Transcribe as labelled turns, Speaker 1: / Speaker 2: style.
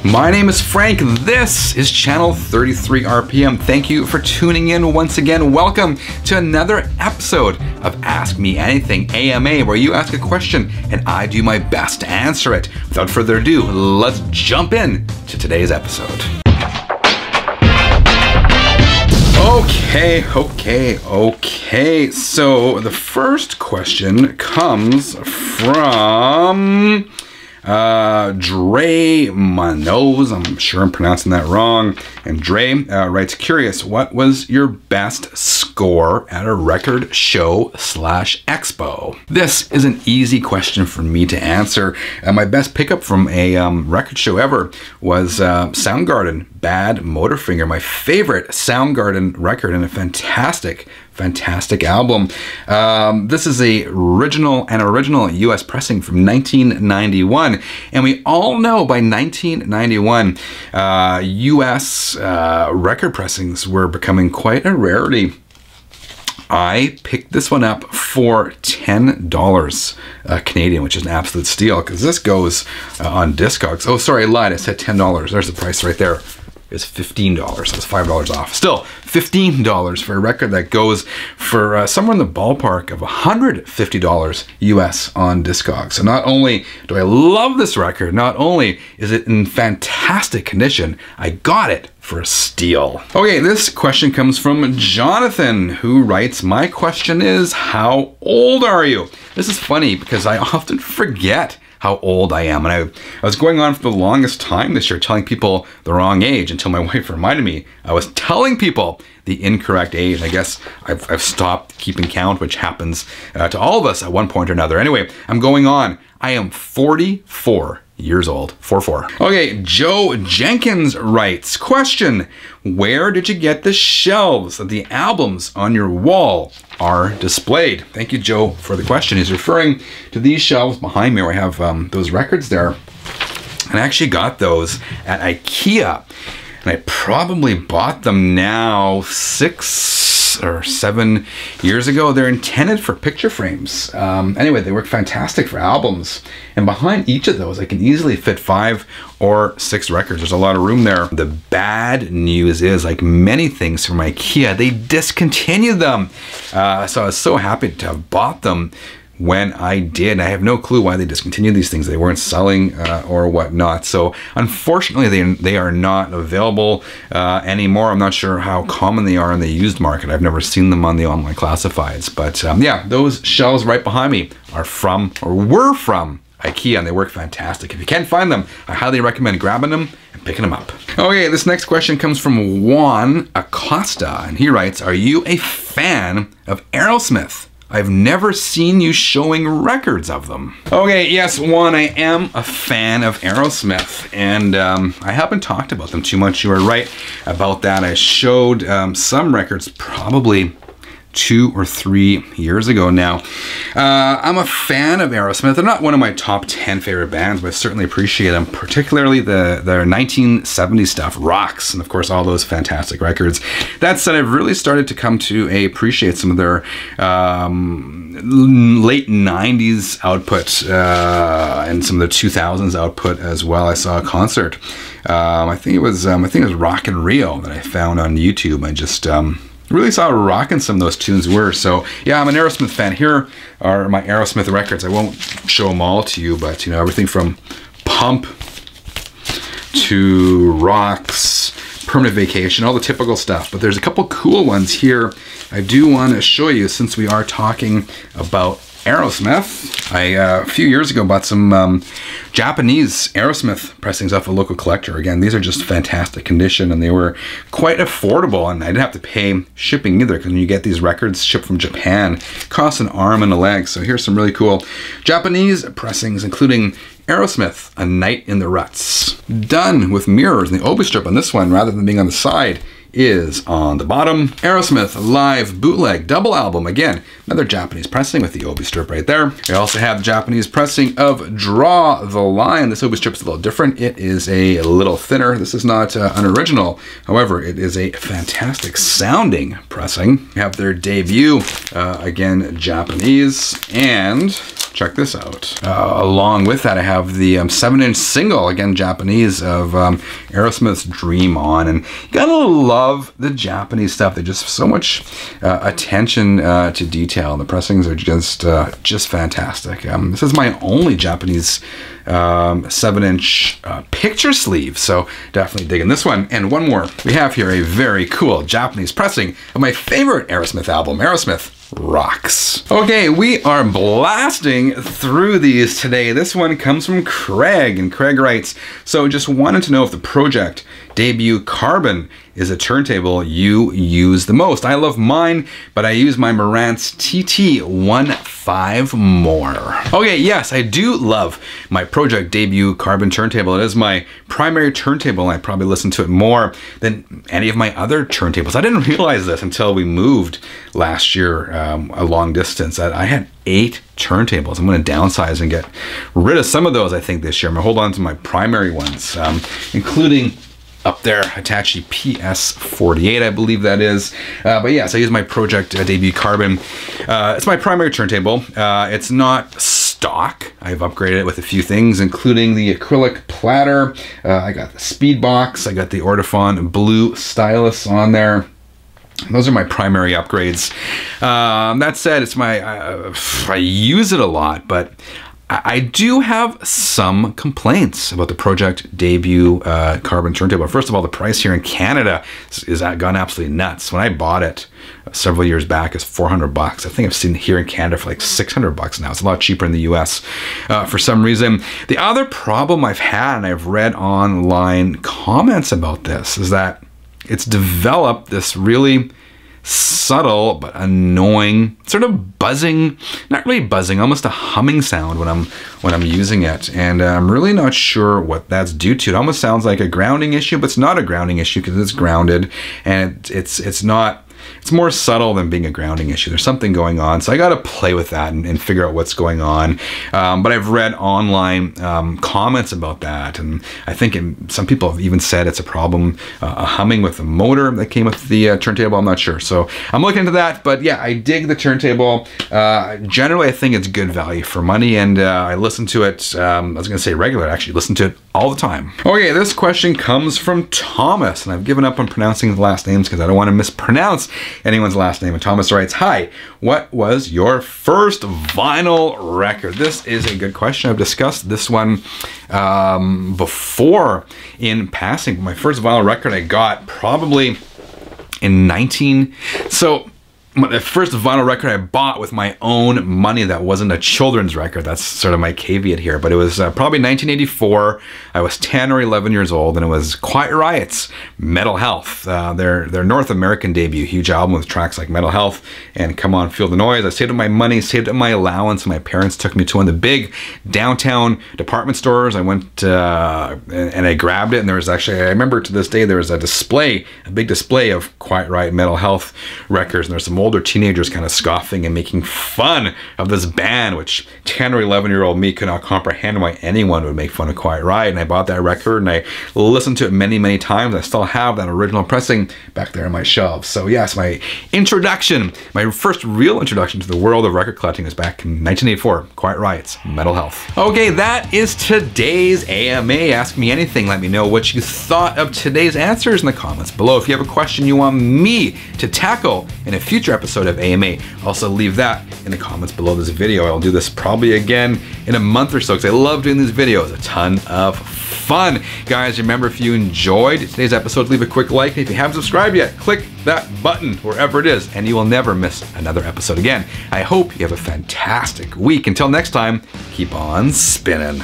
Speaker 1: My name is Frank. This is Channel 33 RPM. Thank you for tuning in once again. Welcome to another episode of Ask Me Anything AMA, where you ask a question and I do my best to answer it. Without further ado, let's jump in to today's episode. Okay. So the first question comes from Dre Manos. I'm sure I'm pronouncing that wrong. And Dre writes, curious, what was your best score at a record show / expo? This is an easy question for me to answer. My best pickup from a record show ever was Soundgarden, Badmotorfinger, my favorite Soundgarden record, and a fantastic album. This is an original US pressing from 1991, and we all know by 1991 US record pressings were becoming quite a rarity. I picked this one up for $10 Canadian, which is an absolute steal because this goes on Discogs. Oh, sorry, I lied. I said $10. There's the price right there. It's $15. That's $5 off. Still, $15 for a record that goes for somewhere in the ballpark of $150 US on Discogs. So not only do I love this record, not only is it in fantastic condition, I got it for a steal. Okay, this question comes from Jonathan, who writes, my question is, how old are you? This is funny because I often forget how old I am. And I was going on for the longest time this year telling people the wrong age until my wife reminded me I was telling people the incorrect age. I guess I've stopped keeping count, which happens to all of us at one point or another. Anyway, I'm going on. I am 44 years old. 44. Okay, Joe Jenkins writes, question, where did you get the shelves that the albums on your wall are displayed? Thank you, Joe, for the question. He's referring to these shelves behind me where I have those records there. And I actually got those at IKEA. And I probably bought them now 6 or 7 years ago. They're intended for picture frames. Anyway, they work fantastic for albums. And behind each of those, I can easily fit 5 or 6 records. There's a lot of room there. The bad news is, like many things from IKEA, they discontinued them. So I was so happy to have bought them when I did. I have no clue why they discontinued these things. They weren't selling or whatnot. So unfortunately, they are not available anymore. I'm not sure how common they are in the used market. I've never seen them on the online classifieds. But yeah, those shelves right behind me are from, or were from, IKEA, and they work fantastic. If you can't find them, I highly recommend grabbing them and picking them up. Okay, this next question comes from Juan Acosta, and he writes, are you a fan of Aerosmith? I've never seen you showing records of them. Okay, yes, Juan, I am a fan of Aerosmith, and I haven't talked about them too much. You are right about that. I showed some records probably 2 or 3 years ago now. I'm a fan of Aerosmith. They're not one of my top 10 favorite bands, but I certainly appreciate them, particularly their 1970s stuff, Rocks, and of course all those fantastic records. That said, I've really started to come to appreciate some of their late 90s output and some of the 2000s output as well. I saw a concert. I think it was Rock in Rio that I found on YouTube. I just really saw rocking some of those tunes were. So yeah, I'm an Aerosmith fan. Here are my Aerosmith records. I won't show them all to you, but you know, everything from Pump to Rocks, Permanent Vacation, all the typical stuff. But there's a couple cool ones here I do want to show you since we are talking about Aerosmith. I a few years ago bought some Japanese Aerosmith pressings off a local collector. Again, these are just fantastic condition, and they were quite affordable, and I didn't have to pay shipping either, because when you get these records shipped from Japan, it costs an arm and a leg. So here's some really cool Japanese pressings, including Aerosmith, A Night in the Ruts. Done with mirrors, and the obi strip on this one, rather than being on the side, is on the bottom. Aerosmith Live Bootleg Double Album. Again, another Japanese pressing with the obi strip right there. We also have the Japanese pressing of Draw the Line. This obi strip is a little different. It is a little thinner. This is not an original. However, it is a fantastic sounding pressing. We have their debut, again, Japanese. And check this out. Along with that, I have the 7-inch single, again Japanese, of Aerosmith's Dream On. And you gotta love the Japanese stuff. They just have so much attention to detail. The pressings are just fantastic. This is my only Japanese 7-inch picture sleeve, so definitely digging this one. And one more. We have here a very cool Japanese pressing of my favorite Aerosmith album. Aerosmith rocks. Okay, we are blasting through these today. This one comes from Craig, and Craig writes, so just wanted to know if the Project Debut Carbon is a turntable you use the most. I love mine, but I use my Marantz TT15 more. Okay, yes, I do love my Project Debut Carbon turntable. It is my primary turntable, and I probably listen to it more than any of my other turntables. I didn't realize this until we moved last year a long distance. I had 8 turntables. I'm going to downsize and get rid of some of those, I think, this year. I'm going to hold on to my primary ones, including up there, Hitachi PS48, I believe that is. But yes, I use my Project Debut Carbon. It's my primary turntable. It's not stock. I've upgraded it with a few things, including the acrylic platter. I got the speed box. I got the Ortofon blue stylus on there. Those are my primary upgrades. That said, it's my, I use it a lot, but I do have some complaints about the Project Debut Carbon turntable. First of all, the price here in Canada is gone absolutely nuts. When I bought it several years back, it's $400. I think I've seen it here in Canada for like $600 now. It's a lot cheaper in the US for some reason. The other problem I've had, and I've read online comments about this, is that it's developed this really subtle but annoying sort of buzzing, not really buzzing, almost a humming sound when I'm using it, and I'm really not sure what that's due to. It almost sounds like a grounding issue, but it's not a grounding issue because it's grounded, and it's not. It's more subtle than being a grounding issue. There's something going on, so I got to play with that and figure out what's going on. But I've read online comments about that, and I think some people have even said it's a problem, a humming with the motor that came with the turntable. I'm not sure, so I'm looking into that. But yeah, I dig the turntable. Generally, I think it's good value for money, and I listen to it. I was going to say regular, actually listen to it all the time. Okay, this question comes from Thomas, and I've given up on pronouncing the last names because I don't want to mispronounce anyone's last name. And Thomas writes, hi, what was your first vinyl record? This is a good question. I've discussed this one before in passing. My first vinyl record I got probably in the first vinyl record I bought with my own money that wasn't a children's record. That's sort of my caveat here, but it was probably 1984. I was 10 or 11 years old, and it was Quiet Riot's Metal Health, their North American debut, huge album with tracks like Metal Health and Come On Feel the Noise. I saved up my money, saved up my allowance. My parents took me to one of the big downtown department stores. I went and I grabbed it, and there was actually, I remember to this day, there was a big display of Quiet Riot Metal Health records, and there's some older teenagers kind of scoffing and making fun of this band, which 10 or 11-year-old me could not comprehend why anyone would make fun of Quiet Riot. And I bought that record, and I listened to it many, many times. I still have that original pressing back there on my shelves. So yes, my first real introduction to the world of record collecting was back in 1984, Quiet Riot's Metal Health. Okay, that is today's AMA. Ask me anything. Let me know what you thought of today's answers in the comments below. If you have a question you want me to tackle in a future episode of AMA, also leave that in the comments below this video. I'll do this probably again in a month or so because I love doing these videos. A ton of fun. Guys, remember, if you enjoyed today's episode, leave a quick like. And if you haven't subscribed yet, click that button wherever it is, and you will never miss another episode again. I hope you have a fantastic week. Until next time, keep on spinning.